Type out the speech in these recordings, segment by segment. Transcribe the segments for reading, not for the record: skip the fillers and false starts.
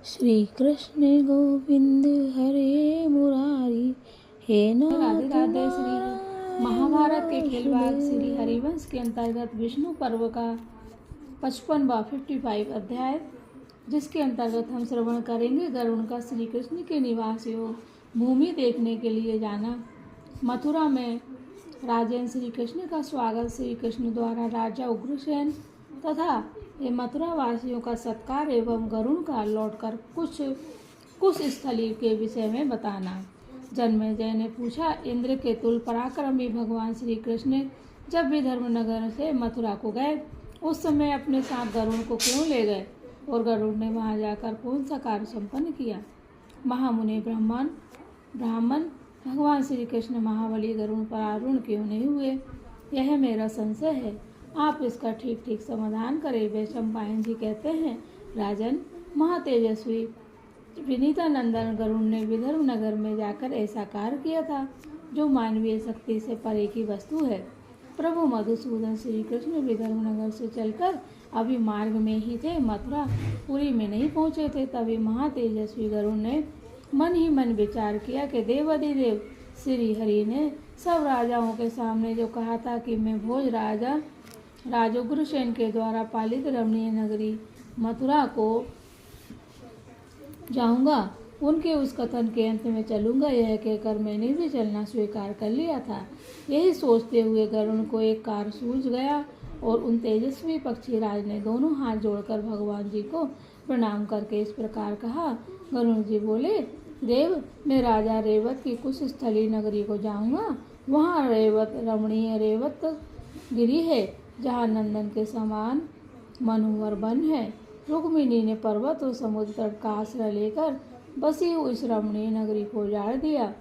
श्री कृष्ण गोविंद हरे मुरारी हे नाथ राधे राधे। श्री महाभारत के खेलवाद श्री हरिवंश के अंतर्गत विष्णु पर्व का 55वां अध्याय, जिसके अंतर्गत हम श्रवण करेंगे गरुण का श्री कृष्ण के निवास योग भूमि देखने के लिए जाना। मथुरा में राजेंद्र श्री कृष्ण का स्वागत श्री कृष्ण द्वारा राजा उग्रसेन तथा ये मथुरा वासियों का सत्कार एवं गरुण का लौटकर कुछ स्थली के विषय में बताना। जन्मेजय ने पूछा, इंद्र के तुल पराक्रमी भगवान श्री कृष्ण जब भी धर्मनगर से मथुरा को गए उस समय अपने साथ गरुण को क्यों ले गए और गरुड़ ने वहां जाकर कौन सा कार्य संपन्न किया। महामुनि ब्राह्मण भगवान श्री कृष्ण महाबली गरुण पर आरूढ़ क्यों नहीं हुए, यह मेरा संशय है। आप इसका ठीक समाधान करें। वैशंपायन जी कहते हैं, राजन, महातेजस्वी विनीता नंदन गरुड़ ने विदर्भ नगर में जाकर ऐसा कार्य किया था जो मानवीय शक्ति से परे की वस्तु है। प्रभु मधुसूदन श्री कृष्ण विदर्भ नगर से चलकर अभी मार्ग में ही थे, मथुरा पुरी में नहीं पहुंचे थे। तभी महातेजस्वी गरुड़ ने मन ही मन विचार किया कि देवाधिदेव श्री हरि ने सब राजाओं के सामने जो कहा था कि मैं भोज राजा उग्रसेन के द्वारा पालित रमणीय नगरी मथुरा को जाऊंगा, उनके उस कथन के अंत में चलूंगा, यह कहकर मैंने भी चलना स्वीकार कर लिया था। यही सोचते हुए गरुण को एक कार्य सूझ गया और उन तेजस्वी पक्षीराज ने दोनों हाथ जोड़कर भगवान जी को प्रणाम करके इस प्रकार कहा। गरुण जी बोले, देव, मैं राजा रेवत की कुछ स्थलीय नगरी को जाऊंगा। वहाँ रमणीय रेवत गिरी है, जहाँ नंदन के समान मनोहर वन है। रुक्मिणी ने पर्वत और समुद्र तट का आश्रय लेकर बसी हुई इस रमणीय नगरी को उजाड़ दिया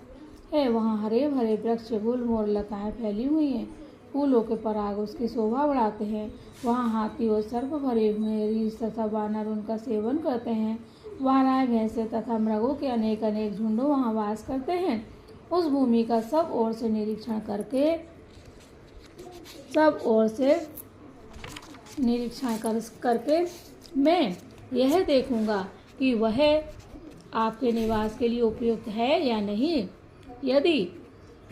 है। वहाँ हरे भरे वृक्ष, गुलम और लताएं फैली हुई हैं। फूलों के पराग उसकी शोभा बढ़ाते हैं। वहाँ हाथी और सर्प भरे हुए रीछ तथा वानर उनका सेवन करते हैं। वहाँ राय भैंसे तथा मृगों के अनेक झुंडों वहाँ वास करते हैं। उस भूमि का सब ओर से निरीक्षण करके मैं यह देखूंगा कि वह आपके निवास के लिए उपयुक्त है या नहीं। यदि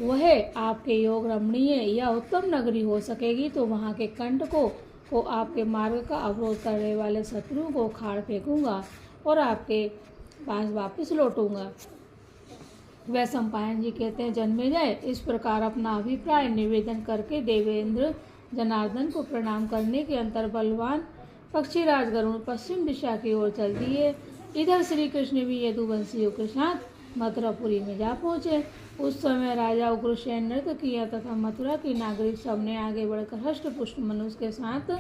वह आपके योग रमणीय या उत्तम नगरी हो सकेगी तो वहाँ के कंटकों को आपके मार्ग का अवरोध करने वाले शत्रुओं को उखाड़ फेंकूंगा और आपके पास वापस लौटूंगा। वैशंपायन जी कहते हैं, जन्मेजय इस प्रकार अपना अभिप्राय निवेदन करके देवेंद्र जनार्दन को प्रणाम करने के अंतर बलवान पक्षीराज गरुड़ पश्चिम दिशा की ओर चल दिए। इधर श्री कृष्ण भी यदुवंशियों के साथ मथुरापुरी में जा पहुँचे। उस समय राजा उग्रसेन नृत्य किया तथा मथुरा की नागरिक सबने आगे बढ़कर हष्ट पुष्ट मनुष्य के साथ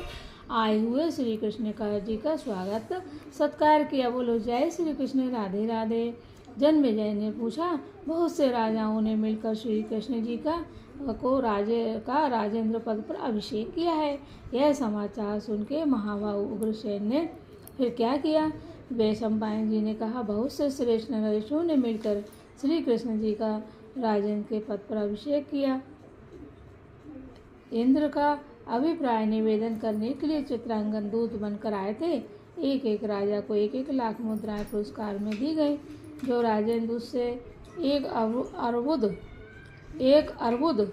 आए हुए श्री कृष्ण जी का स्वागत सत्कार किया। बोलो जय श्री कृष्ण, राधे राधे। जन्मेजय ने पूछा, बहुत से राजाओं ने मिलकर श्री कृष्ण जी का राजेंद्र पद पर अभिषेक किया है। यह समाचार सुन के महाबाहु उग्रसेन ने फिर क्या किया। वैशंपायन जी ने कहा, बहुत से श्रेष्ठ नरेशों ने मिलकर श्री कृष्ण जी का राजेंद्र के पद पर अभिषेक किया। इंद्र का अभिप्राय निवेदन करने के लिए चित्रांगन दूत बनकर आए थे। एक राजा को 1 लाख मुद्राएं पुरस्कार में दी गई, जो राजेंद्र उससे एक अर्बुद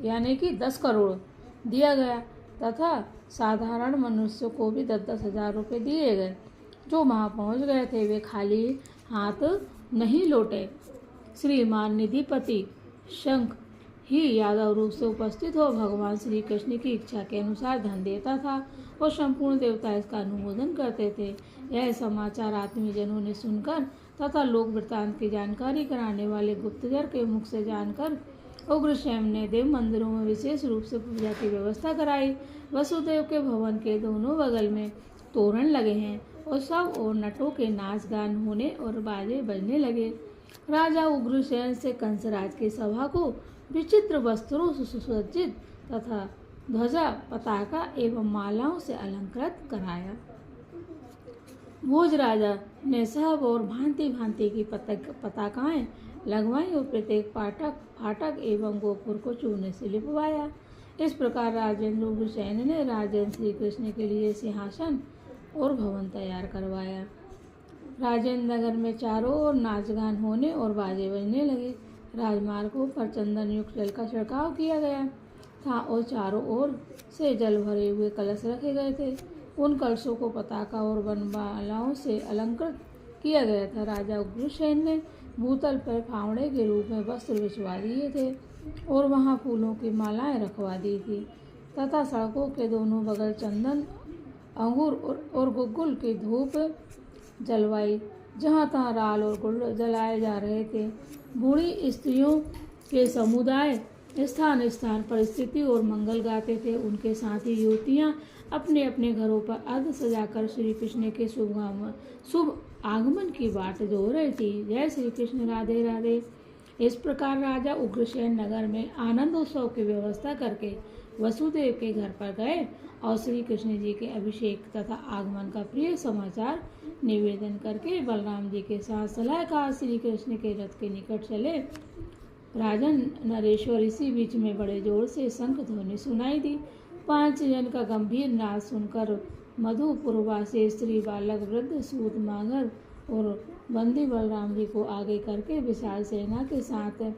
यानी कि 10 करोड़ दिया गया तथा साधारण मनुष्यों को भी 10-10 हजार रुपये दिए गए। जो वहाँ पहुँच गए थे वे खाली हाथ नहीं लौटे। श्रीमान निधिपति शंख ही यादव रूप से उपस्थित हो भगवान श्री कृष्ण की इच्छा के अनुसार धन देता था और संपूर्ण देवता इसका अनुमोदन करते थे। यह समाचार आत्मीजनों ने सुनकर तथा लोक वृत्तांत की जानकारी कराने वाले गुप्तचर के मुख से जानकर उग्रसेन ने देव मंदिरों में विशेष रूप से पूजा की व्यवस्था कराई। वसुदेव के भवन के दोनों बगल में तोरण लगे हैं और सब और नटों के नाच गान होने और बाजे बजने लगे। राजा उग्रसेन से कंसराज की सभा को विचित्र वस्त्रों से सुसज्जित तथा ध्वजा, पताका एवं मालाओं से अलंकृत कराया। भोज राजा ने सब और भांति भांति की पताकाएं लगवाई और प्रत्येक फाटक एवं गोपुर को चूने से लिपवाया। इस प्रकार राजेंद्र उग्रसेन ने राजेंद्र श्री कृष्ण के लिए सिंहासन और भवन तैयार करवाया। राजेंद्र नगर में चारों ओर नाच गान होने और बाजे बजने लगे। राजमार्गों पर चंदन युक्त जल का छिड़काव किया गया था और चारों ओर से जल भरे हुए कलश रखे गए थे। उन कलशों को पताका और वनमालाओं से अलंकृत किया गया था। राजा उग्रसेन ने भूतल पर फावड़े के रूप में वस्त्र बिछवा दिए थे और वहां फूलों की मालाएं रखवा दी थी तथा सड़कों के दोनों बगल चंदन, अंगूर और गुग्गुल की धूप जलवाई। जहाँ तहाँ राल और गुड़ जलाए जा रहे थे। बूढ़ी स्त्रियों के समुदाय स्थान स्थान पर स्थिति और मंगल गाते थे। उनके साथ ही युवतियाँ अपने अपने घरों पर अर्ध सजाकर श्री कृष्ण के शुभ आगमन की बाट जो रही थी। जय श्री कृष्ण, राधे राधे। इस प्रकार राजा उग्रसेन नगर में आनंद उत्सव की व्यवस्था करके वसुदेव के घर पर गए और श्री कृष्ण जी के अभिषेक तथा आगमन का प्रिय समाचार निवेदन करके बलराम जी के साथ सलाहकार श्री कृष्ण के रथ के निकट चले। राजन नरेश्वर इसी बीच में बड़े जोर से शंख ध्वनि सुनाई दी। 5 जन का गंभीर नाद सुनकर मधुपुरवासी स्त्री, बालक, वृद्ध, सूत, मांगर और बंदी बलराम जी को आगे करके विशाल सेना के साथ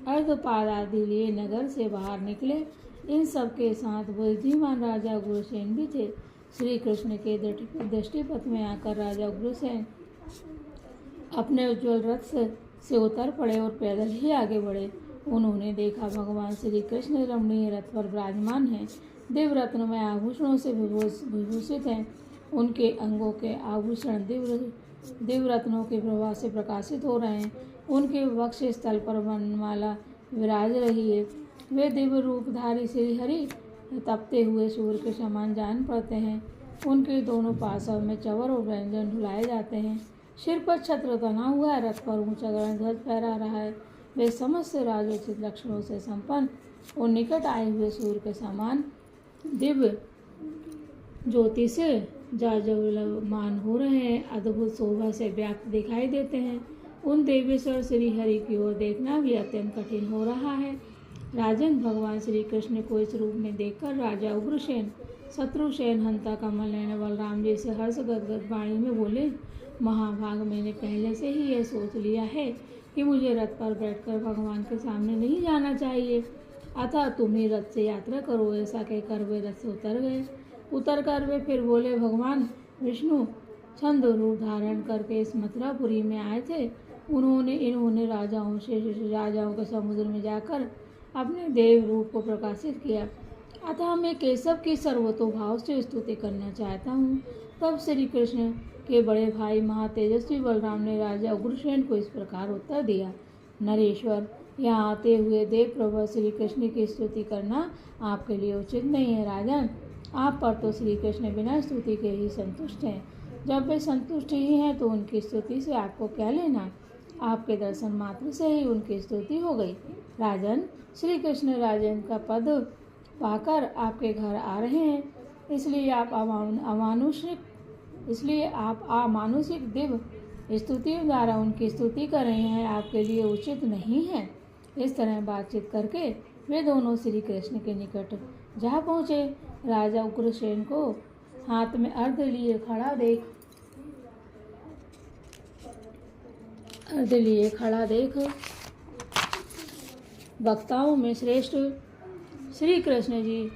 अर्धपाद आदि लिए नगर से बाहर निकले। इन सब के साथ बुद्धिमान राजा उग्रसेन भी थे। श्री कृष्ण के दृष्टिपथ में आकर राजा उग्रसेन अपने उज्ज्वल रथ से उतर पड़े और पैदल ही आगे बढ़े। उन्होंने देखा भगवान श्री कृष्ण रमणीय रथ पर विराजमान हैं, दिव्य रत्नमय आभूषणों से विभूषित हैं। उनके अंगों के आभूषण दिव्य रत्नों के प्रभाव से प्रकाशित हो रहे हैं। उनके वक्ष स्थल पर वनमाला विराज रही है। वे दिव्य रूपधारी श्री हरि तपते हुए सूर्य के समान जान पड़ते हैं। उनके दोनों पार्श्व में चवर और व्यंजन ढुलाए जाते हैं। सिर पर छत्र तना हुआ है, रथ पर ऊंचा गणध्वज फहरा रहा है। वे समस्त राजोचित लक्षणों से संपन्न और निकट आए हुए सूर्य के समान दिव्य ज्योति से जाजवल्यमान हो रहे हैं, अद्भुत शोभा से व्याप्त दिखाई देते हैं। उन देवेश्वर श्री हरि की ओर देखना भी अत्यंत कठिन हो रहा है। राजन, भगवान श्री कृष्ण को इस रूप में देखकर राजा उग्रसेन शत्रुसेन हंता कमल नयन बलराम जी से हर्ष गदगद वाणी में बोले, महाभाग, मैंने पहले से ही यह सोच लिया है कि मुझे रथ पर बैठकर भगवान के सामने नहीं जाना चाहिए, अतः तुम ही रथ से यात्रा करो। ऐसा कहकर वे रथ से उतर कर वे फिर बोले, भगवान विष्णु छंद रूप धारण करके इस मथुरापुरी में आए थे। इन्होंने राजाओं के समुद्र में जाकर अपने देव रूप को प्रकाशित किया। अतः मैं केशव की सर्वतोभाव से स्तुति करना चाहता हूँ। तब श्री कृष्ण के बड़े भाई महातेजस्वी बलराम ने राजा उग्रसेन को इस प्रकार उत्तर दिया, नरेश्वर, यहाँ आते हुए देव प्रभु श्री कृष्ण की स्तुति करना आपके लिए उचित नहीं है। राजन, आप पर तो श्री कृष्ण बिना स्तुति के ही संतुष्ट हैं। जब वे संतुष्ट ही हैं तो उनकी स्तुति से आपको क्या लेना। आपके दर्शन मात्र से ही उनकी स्तुति हो गई। राजन, श्री कृष्ण राजन का पद पाकर आपके घर आ रहे हैं, इसलिए आप अमानुषिक दिव्य स्तुति द्वारा उनकी स्तुति कर रहे हैं, आपके लिए उचित नहीं है। इस तरह बातचीत करके वे दोनों श्री कृष्ण के निकट जा पहुँचे। राजा उग्रसेन को हाथ में अर्घ लिए खड़ा देख वक्ताओं में श्रेष्ठ श्री कृष्ण जी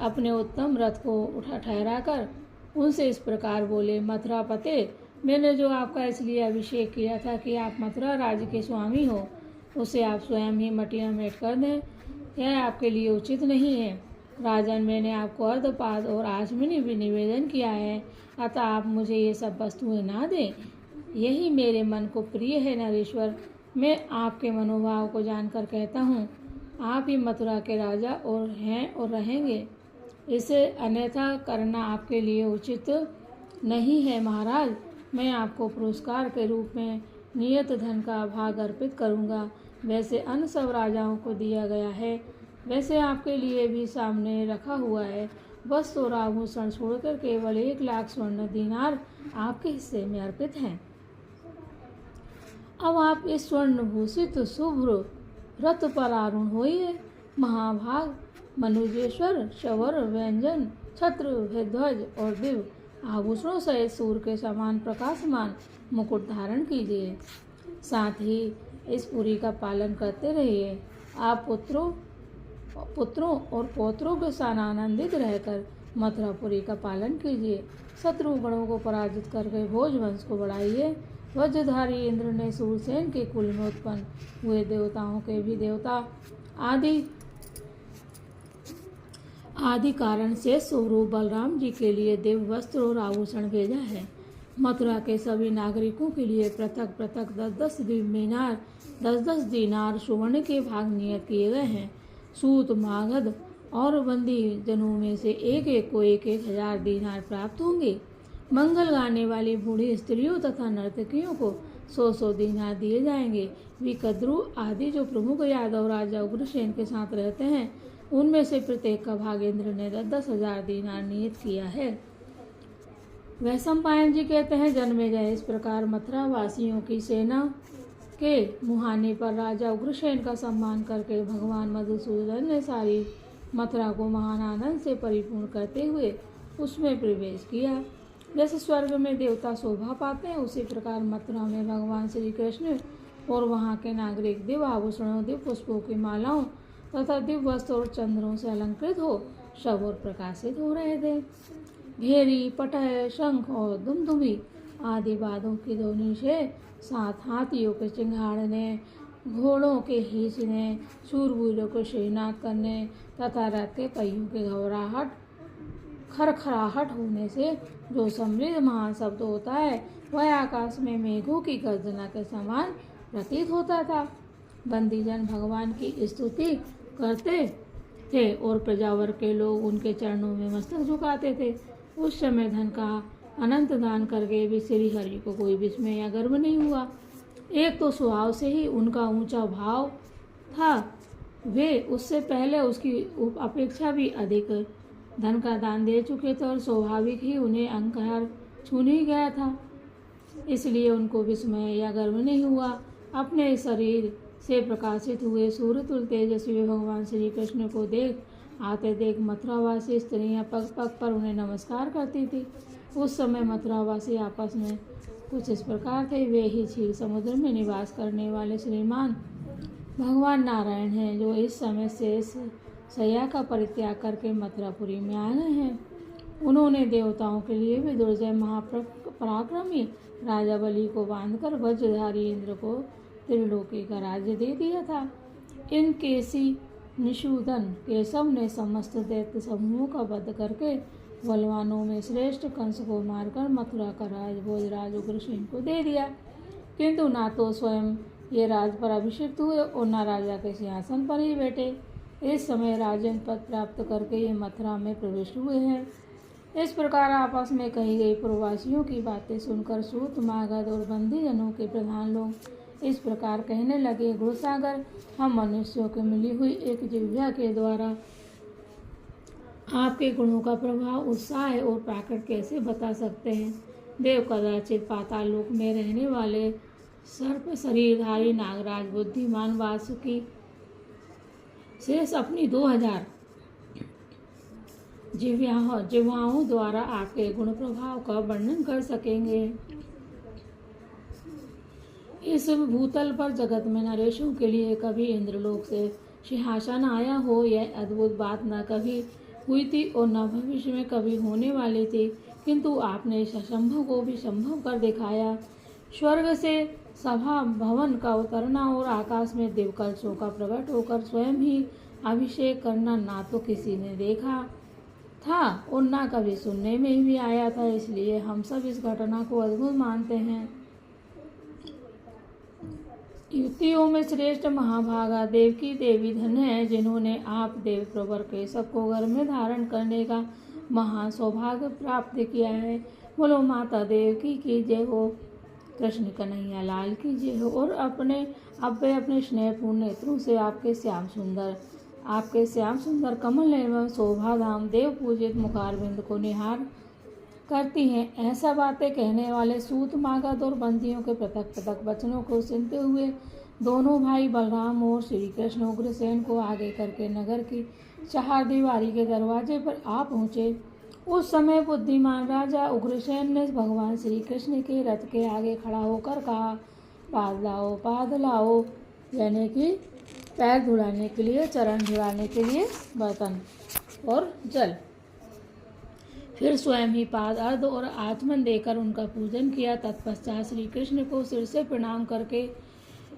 अपने उत्तम रथ को उठा ठहराकर उनसे इस प्रकार बोले, मथुरापते, मैंने जो आपका इसलिए अभिषेक किया था कि आप मथुरा राज्य के स्वामी हो, उसे आप स्वयं ही मटिया मेट कर दें, यह आपके लिए उचित नहीं है। राजन, मैंने आपको अर्धपाद और आचमनी भी निवेदन किया है, अतः आप मुझे ये सब वस्तुएं ना दें, यही मेरे मन को प्रिय है। नरेश्वर, मैं आपके मनोभाव को जानकर कहता हूँ, आप ही मथुरा के राजा और हैं और रहेंगे, इसे अन्यथा करना आपके लिए उचित नहीं है। महाराज, मैं आपको पुरस्कार के रूप में नियत धन का भाग अर्पित करूँगा, वैसे अन्य सब राजाओं को दिया गया है, वैसे आपके लिए भी सामने रखा हुआ है। वस्त्र और आभूषण छोड़कर केवल 1 लाख स्वर्ण दीनार आपके हिस्से में अर्पित हैं। अब आप इस स्वर्ण भूषित शुभ्र रथ पर आरूढ़ होइए। महाभाग, मनुजेश्वर, शवर, व्यंजन, छत्र, ध्वज और दिव्य आभूषणों सहित सूर्य के समान प्रकाशमान मुकुट धारण कीजिए। साथ ही इस पुरी का पालन करते रहिए। आप पुत्रों और पौत्रों के साथ आनंदित रहकर मथुरापुरी का पालन कीजिए। शत्रुगणों को पराजित करके भोज वंश को बढ़ाइए। वज्रधारी इंद्र ने सूरसेन के कुल में उत्पन्न हुए देवताओं के भी देवता आदि कारण से स्वरूप बलराम जी के लिए दिव्य वस्त्र और आभूषण भेजा है। मथुरा के सभी नागरिकों के लिए पृथक पृथक 10-10 दीनार सुवर्ण के भाग नियत किए गए हैं। सूत, मागध और बंदी जनों में से एक एक को 1,000 दीनार प्राप्त होंगे। मंगल गाने वाली बूढ़ी स्त्रियों तथा नर्तकियों को 100 दीनार दिए जाएंगे। विकद्रु आदि जो प्रमुख यादव राजा उग्रसेन के साथ रहते हैं, उनमें से प्रत्येक का भाग इंद्र ने 10,000 दीनार नियत किया है। वैशंपायन जी कहते हैं, जन्मेजय इस प्रकार मथुरा वासियों की सेना के मुहाने पर राजा उग्रसेन का सम्मान करके भगवान मधुसूदन ने सारी मथुरा को महान आनंद से परिपूर्ण करते हुए उसमें प्रवेश किया। जैसे स्वर्ग में देवता शोभा पाते हैं, उसी प्रकार मथुरा में भगवान श्री कृष्ण और वहाँ के नागरिक दिव्य आभूषणों, दिव्य पुष्पों की मालाओं तथा दिव्य वस्त्र और चंद्रों से अलंकृत हो शब और प्रकाशित हो रहे थे। भेरी, पटह, शंख और दुमदुमी आदि वाद्यों की ध्वनि से साथ हाथियों के चिंघाड़ने, घोड़ों के हींचने, शूरवीरों को श्रीनाथ करने तथा रथ के पहियों के घबराहट खरखराहट होने से जो समृद्ध महान शब्द होता है, वह आकाश में मेघों की गर्जना के समान प्रतीत होता था। बंदीजन भगवान की स्तुति करते थे और प्रजावर के लोग उनके चरणों में मस्तक झुकाते थे। उस समय धन का अनंत दान करके भी श्री हरि को कोई विस्मय या गर्व नहीं हुआ। एक तो स्वभाव से ही उनका ऊंचा भाव था, वे उससे पहले उसकी अपेक्षा भी अधिक धन का दान दे चुके थे और स्वाभाविक ही उन्हें अहंकार छू नहीं गया था, इसलिए उनको विस्मय या गर्व नहीं हुआ। अपने शरीर से प्रकाशित हुए सूर्य तुल्य तेजस्वी भगवान श्री कृष्ण को आते देख मथुरावासी स्त्रियां पग पग पर उन्हें नमस्कार करती थी। उस समय मथुरावासी आपस में कुछ इस प्रकार थे, वे ही क्षीर समुद्र में निवास करने वाले श्रीमान भगवान नारायण हैं, जो इस समय से सैया का परित्याग करके मथुरापुरी में आ गए हैं। उन्होंने देवताओं के लिए भी दुर्जय महापराक्रमी राजा बलि को बांधकर वज्रधारी इंद्र को त्रिलोकी का राज्य दे दिया था। इन केसी निषूदन केशव ने समस्त दैत्य समूहों का वध करके बलवानों में श्रेष्ठ कंस को मारकर मथुरा का राज भोजराज उग्रसेन को दे दिया, किंतु ना तो स्वयं ये राज पर अभिषिक्त हुए और न राजा के सिंहासन पर ही बैठे। इस समय राजन पद प्राप्त करके ये मथुरा में प्रविष्ट हुए हैं। इस प्रकार आपस में कही गई प्रवासियों की बातें सुनकर सूत, मागध और बंदीजनों के प्रधान लोग इस प्रकार कहने लगे, घोड़सागर, हम मनुष्यों को मिली हुई एक जिह्वा के द्वारा आपके गुणों का प्रभाव, उत्साह और प्राकट कैसे बता सकते हैं। देव कदाचित पाताल लोक में रहने वाले सर्प शरीरधारी नागराज बुद्धिमान वासुकी शेष अपनी 2000 जिह्वाओं द्वारा आपके गुण प्रभाव का वर्णन कर सकेंगे। इस भूतल पर जगत में नरेशों के लिए कभी इंद्रलोक से सिंहासन आया हो, यह अद्भुत बात न कभी हुई थी और न भविष्य में कभी होने वाली थी, किंतु आपने इस असंभव को भी संभव कर दिखाया। स्वर्ग से सभा भवन का उतरना और आकाश में दिव्यकलशों का प्रकट होकर स्वयं ही अभिषेक करना ना तो किसी ने देखा था और ना कभी सुनने में भी आया था, इसलिए हम सब इस घटना को अद्भुत मानते हैं। युक्तियों में श्रेष्ठ महाभागा देवकी देवी धन्य है, जिन्होंने आप देव प्रवर के सबको घर में धारण करने का महान सौभाग्य प्राप्त किया है। बोलो माता देवकी की जय हो, कृष्ण कन्हैया लाल की जय हो। और अपने स्नेहपूर्ण नेत्रों से आपके श्याम सुंदर कमल एवं शोभाधाम देव पूजित मुखारविंद को निहार करती हैं। ऐसा बातें कहने वाले सूत, मागध और बंदियों के पृथक पृथक वचनों को सुनते हुए दोनों भाई बलराम और श्री कृष्ण उग्रसेन को आगे करके नगर की चार दीवारी के दरवाजे पर आ पहुँचे उस समय बुद्धिमान राजा उग्रसेन ने भगवान श्री कृष्ण के रथ के आगे खड़ा होकर कहा, पाद लाओ, यानी कि पैर धुलाने के लिए, चरण धुलाने के लिए बर्तन और जल। फिर स्वयं ही पाद, अर्घ और आचमन देकर उनका पूजन किया। तत्पश्चात श्री कृष्ण को सिर से प्रणाम करके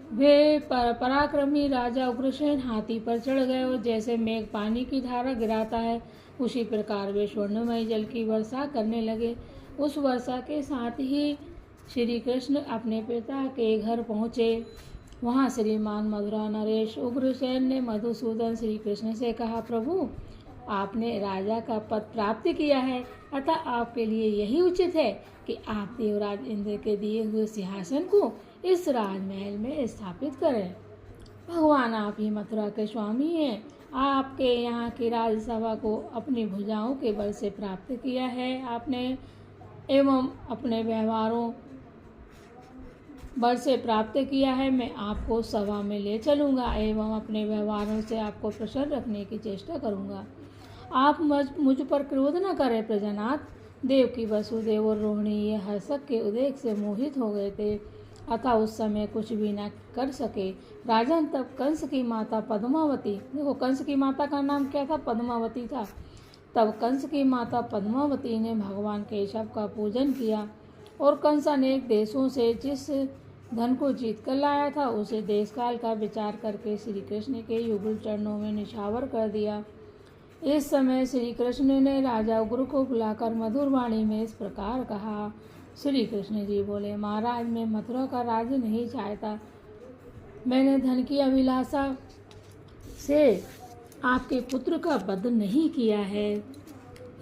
वे पराक्रमी राजा उग्रसेन हाथी पर चढ़ गए और जैसे मेघ पानी की धारा गिराता है उसी प्रकार वे स्वर्णमय जल की वर्षा करने लगे। उस वर्षा के साथ ही श्री कृष्ण अपने पिता के घर पहुँचे। वहाँ श्रीमान मधुरा नरेश उग्रसेन ने मधुसूदन श्री कृष्ण से कहा, प्रभु आपने राजा का पद प्राप्त किया है, अतः आपके लिए यही उचित है कि आप देवराज इंद्र के दिए हुए सिंहासन को इस राजमहल में स्थापित करें। भगवान आप ही मथुरा के स्वामी हैं। आपके यहाँ की राजसभा को अपनी भुजाओं के बल से प्राप्त किया है आपने, एवं अपने व्यवहारों बल से प्राप्त किया है। मैं आपको सभा में ले चलूँगा एवं अपने व्यवहारों से आपको प्रसन्न रखने की चेष्टा करूँगा। आप मुझ पर क्रोध न करें प्रजानाथ। देवकी, वसुदेव और रोहिणी ये हर्षक के उद्रेक से मोहित हो गए थे, अतः उस समय कुछ भी न कर सके। राजन तब कंस की माता पद्मावती, देखो कंस की माता का नाम क्या था, पद्मावती था। तब कंस की माता पद्मावती ने भगवान केशव का पूजन किया और कंस अनेक देशों से जिस धन को जीत कर लाया था उसे देश काल का विचार करके श्री कृष्ण के युगल चरणों में निछावर कर दिया। इस समय श्री कृष्ण ने राजा उग्र को बुलाकर मधुर वाणी में इस प्रकार कहा। श्री कृष्ण जी बोले, महाराज मैं मथुरा का राज्य नहीं चाहता। मैंने धन की अभिलाषा से आपके पुत्र का वध नहीं किया है,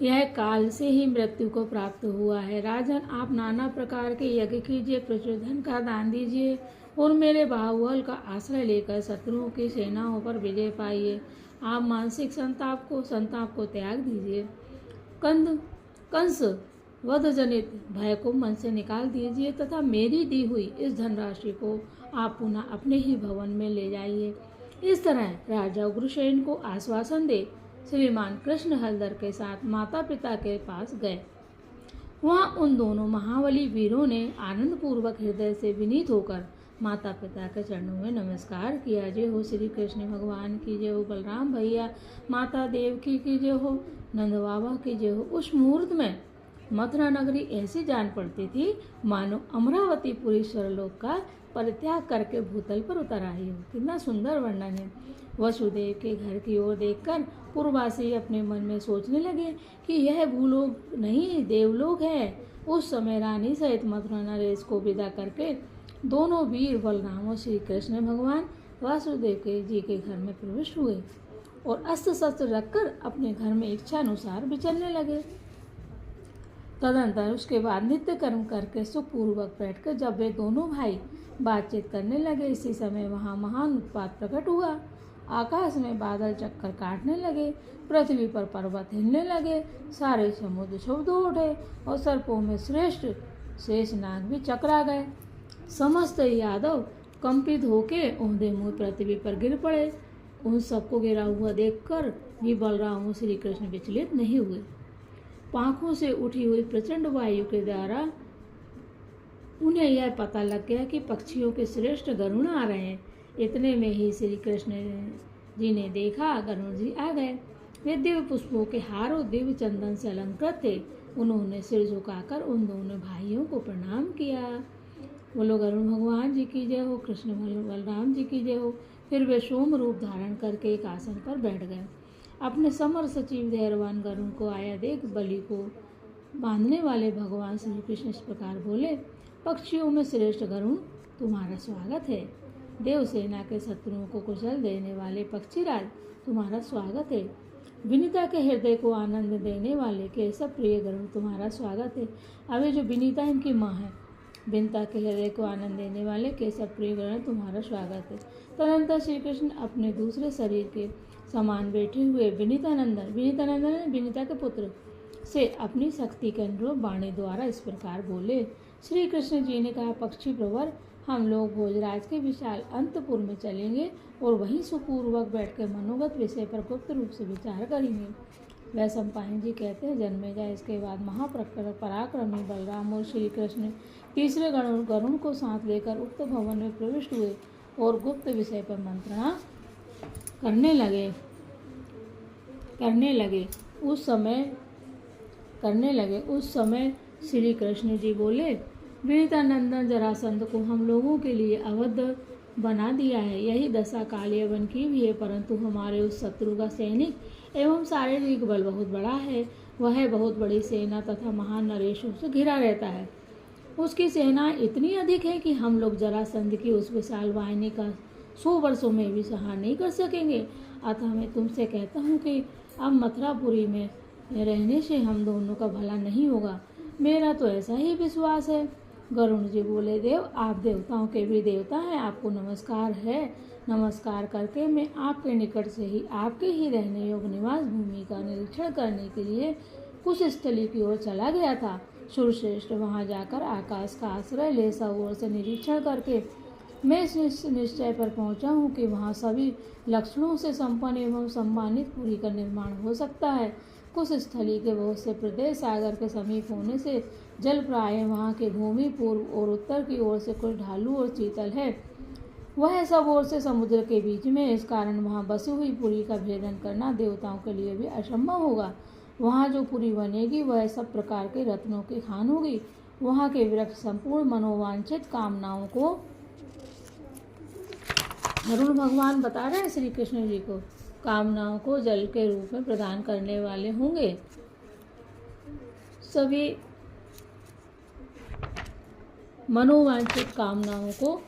यह काल से ही मृत्यु को प्राप्त हुआ है। राजन आप नाना प्रकार के यज्ञ कीजिए, प्रचुर धन का दान दीजिए और मेरे बाहुबल का आश्रय लेकर शत्रुओं की सेनाओं पर विजय पाइए। आप मानसिक संताप को त्याग दीजिए। कंस वध जनित भय को मन से निकाल दीजिए तथा मेरी दी हुई इस धनराशि को आप पुनः अपने ही भवन में ले जाइए। इस तरह राजा उग्रसेन को आश्वासन दे श्रीमान कृष्ण हलधर के साथ माता पिता के पास गए। वहाँ उन दोनों महाबली वीरों ने आनंद पूर्वक हृदय से विनीत होकर माता पिता के चरणों में नमस्कार किया। जय हो श्री कृष्ण भगवान की जय हो, बलराम भैया माता देवकी की जय हो, नंद बाबा की जय हो। उस मुहूर्त में मथुरा नगरी ऐसी जान पड़ती थी मानो अमरावती पुरी स्वर्गलोक का परित्याग करके भूतल पर उतर आई हो। कितना सुंदर वर्णन है। वसुदेव के घर की ओर देखकर पूर्ववासी अपने मन में सोचने लगे कि यह भूलोक नहीं देवलोक है। उस समय रानी सहित मथुरा नरेश को विदा करके दोनों वीर बलराम और श्री कृष्ण भगवान वासुदेव जी के घर में प्रवेश हुए और अस्त्र शस्त्र रखकर अपने घर में इच्छा अनुसार विचरने लगे। तदंतर उसके बाद नित्य कर्म करके सुखपूर्वक बैठकर जब वे दोनों भाई बातचीत करने लगे, इसी समय वहाँ महान उत्पात प्रकट हुआ। आकाश में बादल चक्कर काटने लगे, पृथ्वी पर पर्वत हिलने लगे, सारे समुद्र क्षुब्ध हो उठे और सर्पों में श्रेष्ठ शेषनाग भी चकरा गए। समस्त यादव कंपित होके औंधे मुँह पृथ्वी पर गिर पड़े। उन सबको गिरा हुआ देखकर भी बलराम और श्री कृष्ण विचलित नहीं हुए। पांखों से उठी हुई प्रचंड वायु के द्वारा उन्हें यह पता लग गया कि पक्षियों के श्रेष्ठ गरुण आ रहे हैं। इतने में ही श्री कृष्ण जी ने देखा गरुण जी आ गए। वे दिव्य पुष्पों के हार और दिव्य चंदन से अलंकृत थे। उन्होंने सिर झुकाकर उन दोनों भाइयों को प्रणाम किया। बोलो गरुण भगवान जी की जय हो, कृष्ण बलराम जी की जय हो। फिर वे सोम रूप धारण करके एक आसन पर बैठ गए। अपने समर सचिव धैर्यवान गरुण को आया देख बलि को बांधने वाले भगवान श्री कृष्ण इस प्रकार बोले, पक्षियों में श्रेष्ठ गरुण तुम्हारा स्वागत है। देवसेना के शत्रुओं को कुशल देने वाले पक्षीराज तुम्हारा स्वागत है। विनीता के हृदय को आनंद देने वाले केशव प्रिय गरुण तुम्हारा स्वागत है। अभी जो विनीता इनकी माँ है, विनीता के हृदय को आनंद देने वाले केशव प्रिय गरुण तुम्हारा स्वागत है। तदनंतर श्री कृष्ण अपने दूसरे शरीर के समान बैठे हुए विनीतानंदन विनीता के पुत्र से अपनी शक्ति के अनुरूप वाणी द्वारा इस प्रकार बोले। श्री कृष्ण जी ने कहा, पक्षी प्रवर हम लोग भोजराज के विशाल अंतपुर में चलेंगे और वहीं सुपूर्वक बैठकर मनोगत विषय पर गुप्त रूप से विचार करेंगे। वह सम्पायन जी कहते हैं, जन्मेजय इसके बाद महापराक्रमी बलराम और श्री कृष्ण तीसरे गरुण को साथ लेकर उक्त भवन में प्रविष्ट हुए और गुप्त विषय पर मंत्रणा करने लगे। उस समय श्री कृष्ण जी बोले, विनीतानंदन, जरासंध को हम लोगों के लिए अवध बना दिया है। यही दशा कालियवन की भी है, परंतु हमारे उस शत्रु का सैनिक एवं शारीरिक बल बहुत बड़ा है। वह बहुत बड़ी सेना तथा महान नरेशों से घिरा रहता है। उसकी सेना इतनी अधिक है कि हम लोग जरासंध की उस विशाल वाहिनी का 100 वर्षों में भी सहार नहीं कर सकेंगे। अतः मैं तुमसे कहता हूँ कि अब मथुरापुरी में रहने से हम दोनों का भला नहीं होगा। मेरा तो ऐसा ही विश्वास है। गरुण जी बोले, देव, आप देवताओं के भी देवता हैं, आपको नमस्कार है। नमस्कार करके मैं आपके निकट से ही आपके ही रहने योग्य निवास भूमि का निरीक्षण करने के लिए कुश स्थली की ओर चला गया था। सुरश्रेष्ठ, वहां जाकर आकाश का आश्रय ले सब ओर से निरीक्षण करके मैं इस निश्चय पर पहुंचा हूँ कि वहाँ सभी लक्षणों से संपन्न एवं सम्मानित पुरी का निर्माण हो सकता है। कुश स्थली के बहुत से प्रदेश सागर के समीप होने से जल प्राय वहाँ के भूमि पूर्व और उत्तर की ओर से कुछ ढालू और शीतल है। वह सब ओर से समुद्र के बीच में, इस कारण वहाँ बसी हुई पुरी का भेदन करना देवताओं के लिए भी असंभव होगा। वहाँ जो पुरी बनेगी वह सब प्रकार के रत्नों की खान होगी। वहाँ के वृक्ष संपूर्ण मनोवांछित कामनाओं को, वरुण भगवान बता रहे हैं श्री कृष्ण जी को, कामनाओं को जल के रूप में प्रदान करने वाले होंगे। सभी मनोवांछित कामनाओं को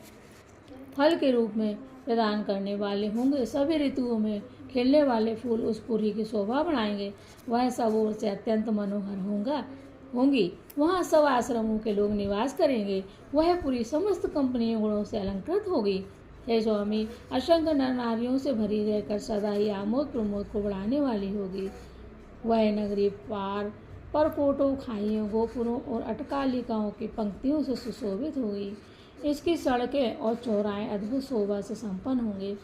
फल के रूप में प्रदान करने वाले होंगे। सभी ऋतुओं में खिलने वाले फूल उस पुरी की शोभा बढ़ाएंगे। वह सब ओर से अत्यंत मनोहर होंगी। वहाँ सब आश्रमों के लोग निवास करेंगे। वह पुरी समस्त कंपनीय गुणों से अलंकृत होगी। हे स्वामी, असंख्य नर नारियों से भरी रहकर सदा ही आमोद प्रमोद को बढ़ाने वाली होगी। वह नगरी पार परकोटों, खाइयों, गोपुरों और अटकालिकाओं की पंक्तियों से सुशोभित होगी। इसकी सड़कें और चौराहे अद्भुत शोभा से संपन्न होंगे।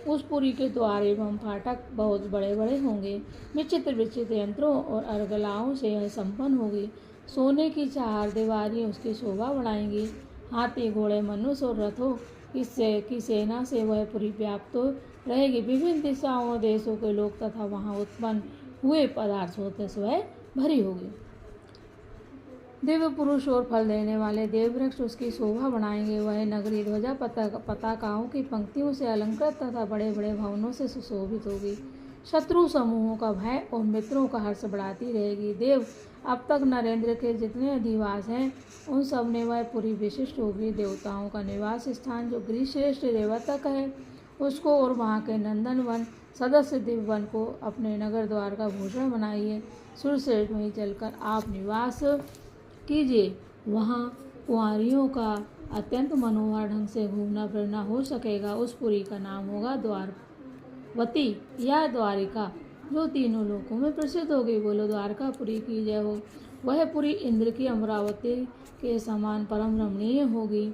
उस पुरी के द्वार एवं फाटक बहुत बड़े बड़े होंगे। विचित्र विचित्र यंत्रों और अर्गलाओं से यह संपन्न होगी। सोने की 4 दीवारें उसकी शोभा बढ़ाएंगी। हाथी, घोड़े, मनुष्य और रथों की सेना से वह पुरी व्याप्त रहेगी। विभिन्न दिशाओं और देशों के लोग तथा वहाँ उत्पन्न हुए पदार्थों से वह भरी होगी। दिव्य पुरुष और फल देने वाले देव वृक्ष उसकी शोभा बढ़ाएंगे। वह नगरी ध्वजा पताकाओं की पंक्तियों से अलंकृत तथा बड़े बड़े भवनों से सुशोभित होगी। शत्रु समूहों का भय और मित्रों का हर्ष बढ़ाती रहेगी। देव, अब तक नरेंद्र के जितने अधिवास हैं उन सब ने वह पूरी विशिष्ट होगी। देवताओं का निवास स्थान जो गिरिश्रेष्ठ रेवतक है उसको और वहाँ के नंदन वन सदस्य दिव्यवन को अपने नगर द्वार का भूषण बनाइए। सुरश्रेष्ठ वहीं चलकर आप निवास कीजिए। वहाँ कुंवारियों का अत्यंत मनोहर ढंग से घूमना फिरना हो सकेगा। उस पुरी का नाम होगा द्वारवती या द्वारिका, जो तीनों लोकों में प्रसिद्ध होगी। बोलो द्वारकापुरी की जय हो। वह पुरी इंद्र की अमरावती के समान परम रमणीय होगी।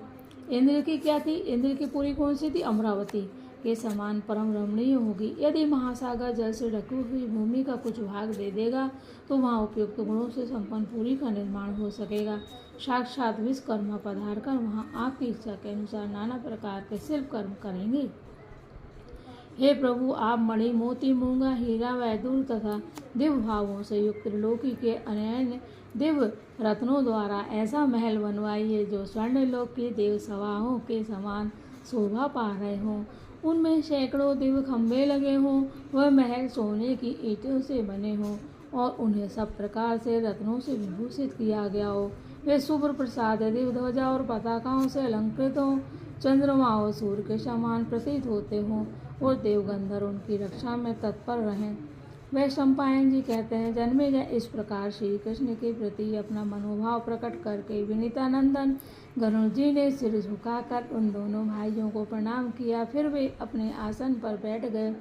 इंद्र की क्या थी? इंद्र की पुरी कौन सी थी? अमरावती के समान परम रमणीय होगी। यदि महासागर जल से ढकी हुई भूमि का कुछ भाग दे देगा तो वहाँ उपयुक्त गुणों से संपन्न पुरी का निर्माण हो सकेगा। साक्षात विश्वकर्मा पधार कर वहाँ आपकी इच्छा के अनुसार नाना प्रकार के शिल्प कर्म करेंगे। हे प्रभु, आप मणि, मोती, मूंगा, हीरा, वैदूर तथा दिव्य भावों से युक्त त्रिलोकी के अन्य दिव्य रत्नों द्वारा ऐसा महल बनवाइए जो स्वर्णलोक की देव सभाओं के समान शोभा पा रहे हों। उनमें सैकड़ों दिव्य खंभे लगे हों। वह महल सोने की ईंटों से बने हों और उन्हें सब प्रकार से रत्नों से विभूषित किया गया हो। वे शुभ्र प्रसाद, दिव्य ध्वजा और पताकाओं से अलंकृत हों। चंद्रमा और सूर्य के समान प्रतीत होते हों और देवगंधर्व उनकी रक्षा में तत्पर रहें। वह सम्पायन जी कहते हैं, जन्मेजय इस प्रकार श्री कृष्ण के प्रति अपना मनोभाव प्रकट करके विनीतानंदन गरुड़ जी ने सिर झुकाकर उन दोनों भाइयों को प्रणाम किया। फिर वे अपने आसन पर बैठ गए।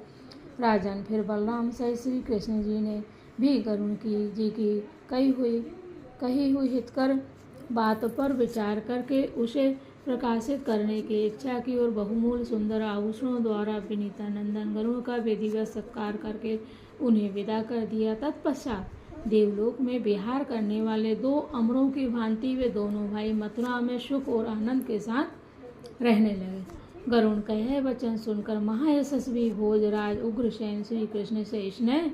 राजन, फिर बलराम सहित श्री कृष्ण जी ने भी गरुड़ जी की कही हुई हितकर बात पर विचार करके उसे प्रकाशित करने की इच्छा की और बहुमूल्य सुंदर आभूषणों द्वारा विनीतानंदन गरुड़ का विधिवत सत्कार करके उन्हें विदा कर दिया। तत्पश्चात देवलोक में विहार करने वाले 2 अमरों की भांति वे दोनों भाई मथुरा में सुख और आनंद के साथ रहने लगे। गरुण का यह वचन सुनकर महायशस्वी भोजराज उग्रसेन श्री कृष्ण से स्नेह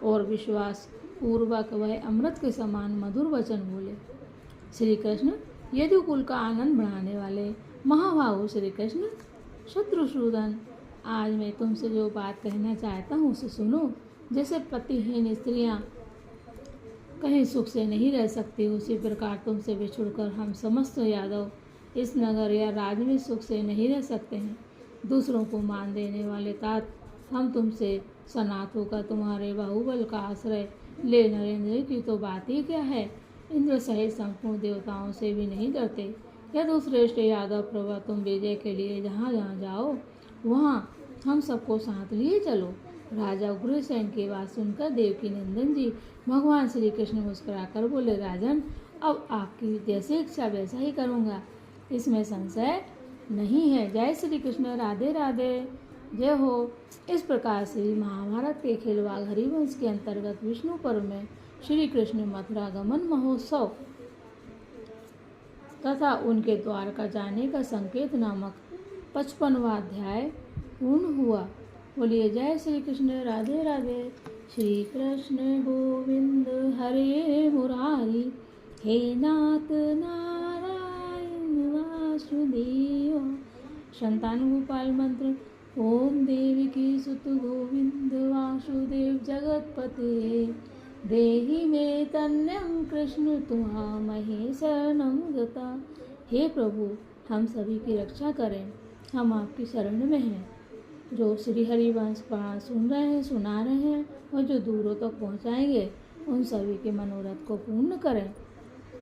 और विश्वास पूर्वक वह अमृत के समान मधुर वचन बोले। श्री कृष्ण यदुकुल का आनंद बढ़ाने वाले महाबाहु श्री कृष्ण, शत्रुसूदन, आज मैं तुमसे जो बात कहना चाहता हूँ उसे सुनो। जैसे पतिहीन स्त्रियाँ कहीं सुख से नहीं रह सकती, उसी प्रकार तुमसे बिछुड़कर हम समस्त यादव इस नगर या राज्य में सुख से नहीं रह सकते हैं। दूसरों को मान देने वाले तात हम तुमसे सनात होकर तुम्हारे बाहुबल का आश्रय ले नरेंद्र की तो बात ही क्या है, इंद्र सहित संपूर्ण देवताओं से भी नहीं डरते। यदुश्रेष्ठ यादव प्रभा, तुम विजय के लिए जहाँ जहाँ जाओ वहाँ हम सबको साथ लिए चलो। राजा उग्रसेन की बात सुनकर देवकी नंदन जी भगवान श्री कृष्ण मुस्कुराकर बोले, राजन, अब आपकी जैसी इच्छा वैसा ही करूँगा, इसमें संशय नहीं है। जय श्री कृष्ण, राधे राधे, जय हो। इस प्रकार से महाभारत के खिलवाड़ हरिवंश के अंतर्गत विष्णु पर्व में श्री कृष्ण मथुरा गमन महोत्सव तथा उनके द्वारका जाने का संकेत नामक 55वां अध्याय पूर्ण हुआ। बोलिए जय श्री कृष्ण, राधे राधे। श्री कृष्ण गोविंद हरे मुरारी, हे नाथ नारायण वासुदेव। संतानुगोपाल मंत्र। ओम देवकी सुत गोविंद वासुदेव जगतपते, देहि मे तन्यं कृष्ण तुहामहि शरणं गता। हे प्रभु, हम सभी की रक्षा करें, हम आपकी शरण में हैं। जो श्री हरिवंश पढ़ा सुन रहे हैं, सुना रहे हैं और जो दूरों तक पहुँचाएंगे, उन सभी के मनोरथ को पूर्ण करें।